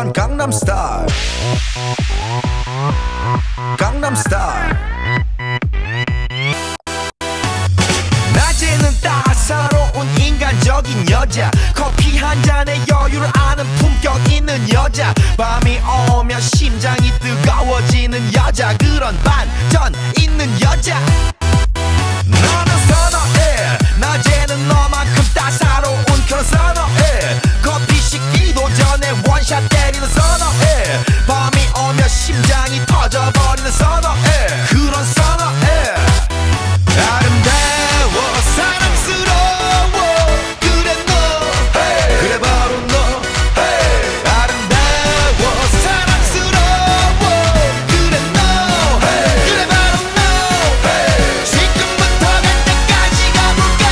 오빤 강남스타일 강남스타일 낮에는 따사로운 인간적인 여자 커피 한 잔에 여유를 아는 품격 있는 여자 밤이 오면 심장이 뜨거워지는 여자 그런 반전 있는 여자 너는 선어해 낮에는 너만큼 따사로운 그런 선어해 커피 식기도 전에 원샷 때리는 선어해 밤이 오면 심장이 터져버리는 선어해 그런 선어해 아름다워 사랑스러워 그래 너 hey. 그래 바로 너 hey. 아름다워 사랑스러워 그래 너 hey. 그래 바로 너 hey. 지금부터 갈 때까지 가볼까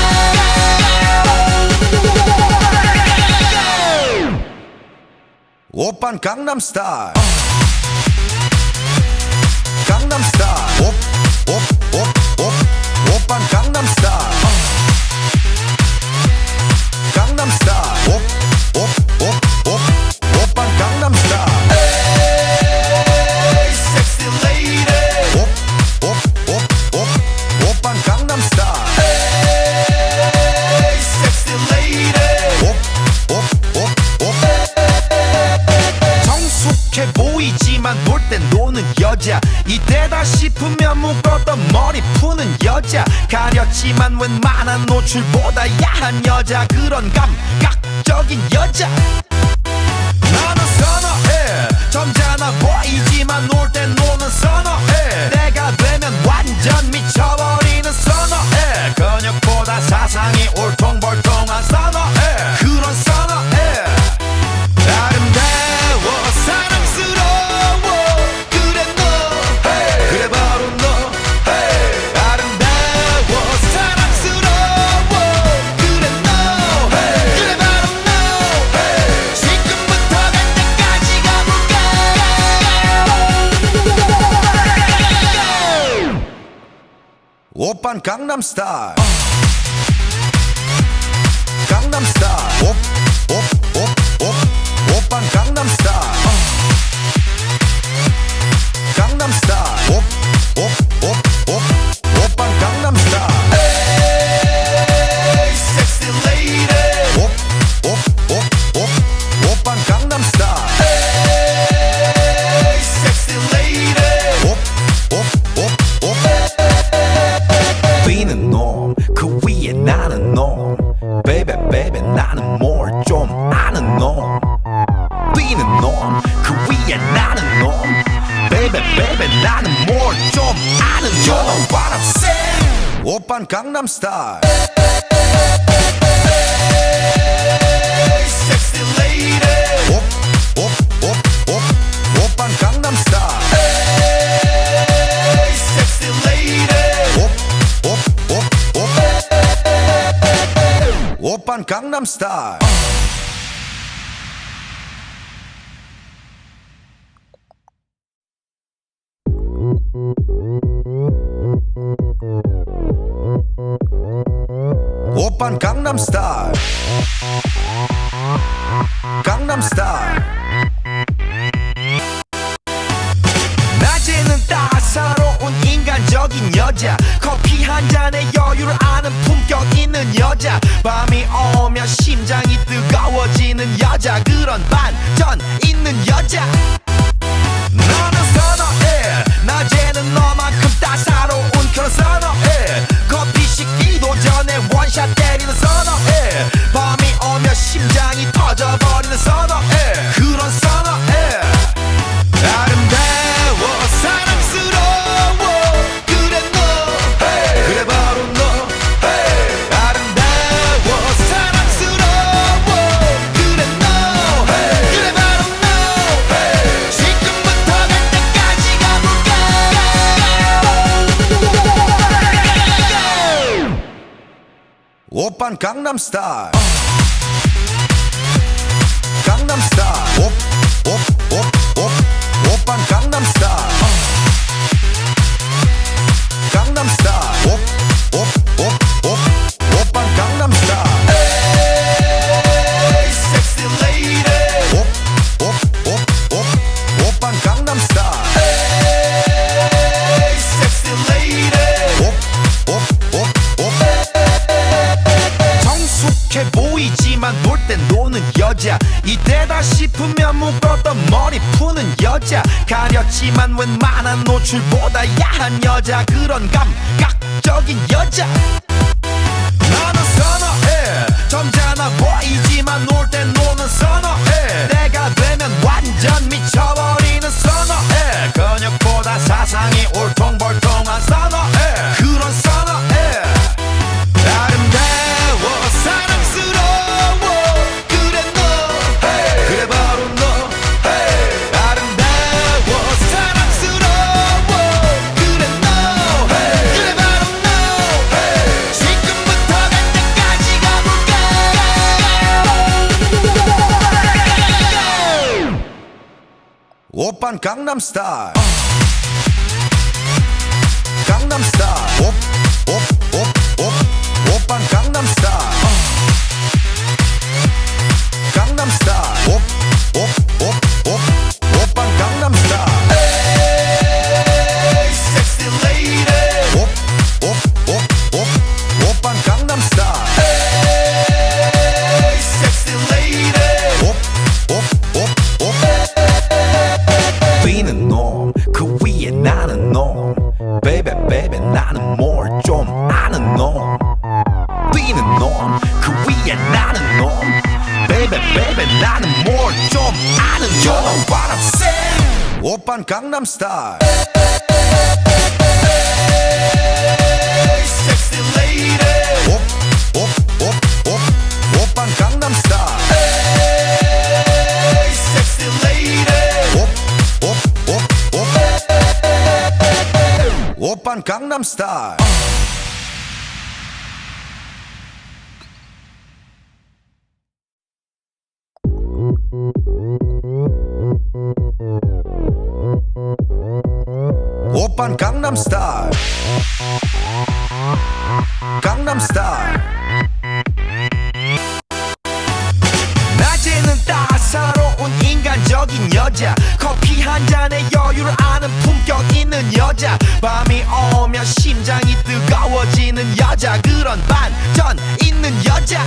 오빤 강남스타일 강남스타일 오빤 강남스타일 강남스타일 오빤 강남스타일 에이 섹시 레이디 오빤 강남스타일 에이 섹시 레이디 성숙해 보이지만 놀 땐 노는 여자 이때다 싶으면 묶었던 머리 푸는 여자 가렸지만 웬만한 노출보다 야한 여자 그런 감각적인 여자 나는 선어해 점잖아 보이지만 놀 땐 노는 선어해 내가 되면 완전 미쳐버리는 선어해 근육보다 사상이 울퉁불퉁한 선어해 그런 선어해 아름다워 사랑스러워 그래 너 hey. 그래 바로 너 hey. 아름다워 사랑스러워 그래 너 hey. 그래 바로 너 hey. 지금부터 갈 때까지 가볼까 오빤 강남스타일 강남스타일 오빤 강남스타일 강남스타일 오빤 강남스타일 에이 섹시 레이디 오빤 강남스타일 에이 섹시 레이디 B는 놈 그 위에 나는 놈 Baby baby 나는 뭘 좀 아는 놈 B는 놈 그 위에 나는 놈 Baby baby 나는 뭘 좀 아는 놈 You know what I'm saying 오빤 강남스타일 Hey sexy lady 오빤 강남스타일 Hey sexy lady 오빤 강남스타일 오빤 강남스타일 강남스타일 낮에는 따사로운 인간적인 여자 커피 한 잔에 여유를 아는 품격 있는 여자 밤이 오면 심장이 뜨거워지는 여자 그런 반전 있는 여자 너는 선어해 낮에는 너만큼 따사로운 그런 선어해 커피 식기도 전에 원샷 때리는 선어해 밤이 오면 심장이 터져버리는 선어해 그런 선어해 아름다워 사랑스러워 그래 너 hey. 그래 바로 너 hey. 아름다워 사랑스러워 그래 너 hey. 그래 바로 너 hey. 지금부터 갈 때까지 가볼까 오빤 강남스타일 강남스타일 오빤 강남스타일 강남스타일 오빤 강남스타일 에이 섹시 레이디 이때다 싶으면 묶었던 머리 푸는 여자 가렸지만 웬만한 노출보다 야한 여자 그런 감각적인 여자 나는 선어해 점잖아 보이지만 놀 땐 노는 선어해 내가 되면 완전 미쳐버리는 선어해 근육보다 사상이 울퉁불퉁한 선어해 그런 선어해 아름다워 사랑스러워 그래 너 hey. 그래 바로 너 hey. 아름다워 사랑스러워 그래 너 hey. 그래 바로 너 hey. 지금부터 갈 때까지 가볼까 오빤 강남스타일 강남스타일 오빤 강남스타일 강남스타일 오빤 강남스타일 에이 섹시 레이디 오빤 강남스타일 에이 섹시 레이디 뛰는 놈 그 위에 나는 놈 Baby baby 나는 뭘 좀 아는 놈 뛰는 놈 그 위에 나는 놈 Baby baby 나는 뭘 좀 아는 놈 You know what I'm saying 오빤 강남스타일 Hey sexy lady 오빤 강남스타일 Hey sexy lady 오빤 강남스타일 오빤 강남스타일 강남스타일 낮에는 따사로운 인간적인 여자 커피 한 잔에 여유를 아는 품격 있는 여자 밤이 오면 심장이 뜨거워지는 여자 그런 반전 있는 여자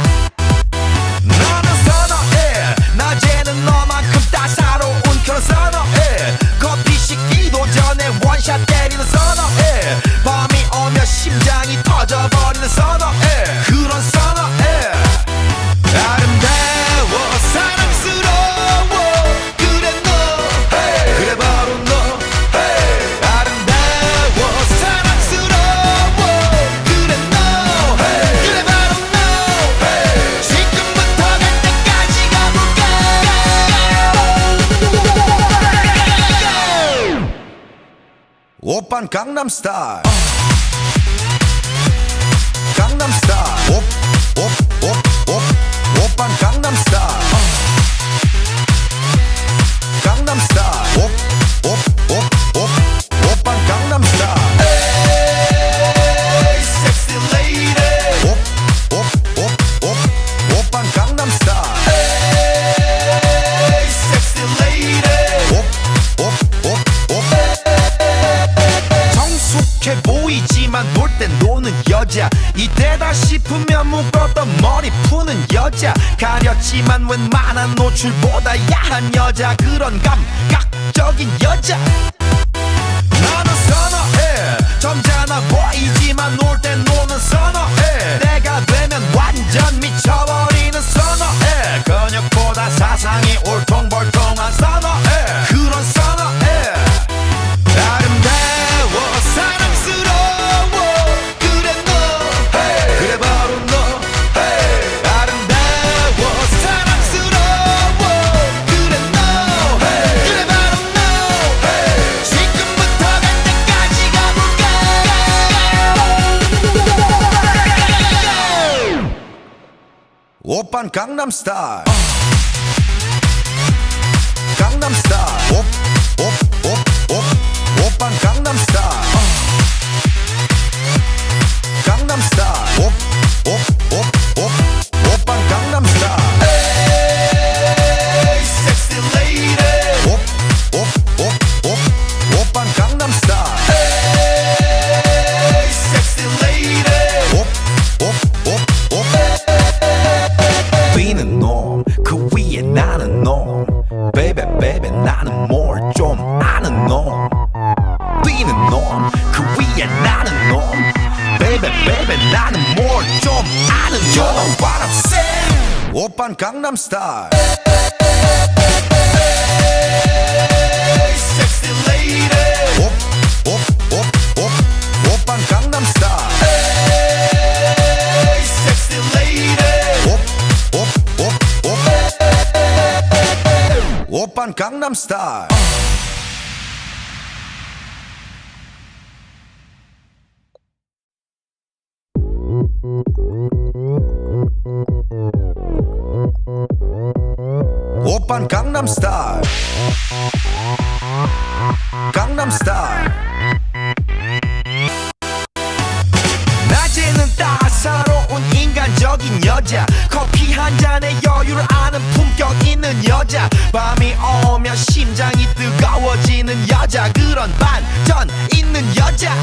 나는 선어해 낮에는 너만큼 따사로운 그런 선어해 커피 식기도 전에 원샷 때리는 선어해 밤이 오면 심장이 터져버리는 선어해 그런 선어해 아름다워 사랑스러워 그래 너 hey. 그래 바로 너 hey. 아름다워 사랑스러워 그래 너 hey. 그래 바로 너 hey. 지금부터 갈 때까지 가볼까 오빤 강남스타일 강남스타일 오빤 강남스타일 강남스타일 오빤 강남스타일 에이 섹시 레이디 오빤 강남스타일 에이 섹시 레이디 정숙해 보이지만 놀 땐 노는 여자 이때다 싶으면 묶었던 머리 푸는 여자 가렸지만 웬만한 노출보다 야한 여자 그런 감각적인 여자 나는 선어해 점잖아 보이지만 놀 땐 노는 선어해 내가 되면 완전 미쳐버리는 선어해 근육보다 사상이 울퉁불퉁한 선어해 그런 선어해 아름다워 사랑스러워 그래 너 hey. 그래 바로 너 hey. 아름다워 사랑스러워 그래 너 hey. 그래 바로 너 hey. 지금부터 갈 때까지 가볼까 오빤 강남스타일 강남스타일 오빤 강남스타일 강남스타일 오빤 강남스타일 에이 섹시 레이디 오빤 강남스타일 에이 섹시 레이디 뛰는 놈 그 위에 나는 놈 오빤 강남스타일 Sexy lady 오빤 강남스타일 Sexy lady 오빤 강남스타일 오빤 강남스타일 강남스타일 낮에는 따사로운 인간적인 여자 커피 한 잔에 여유를 아는 품격 있는 여자 밤이 오면 심장이 뜨거워지는 여자 그런 반전 있는 여자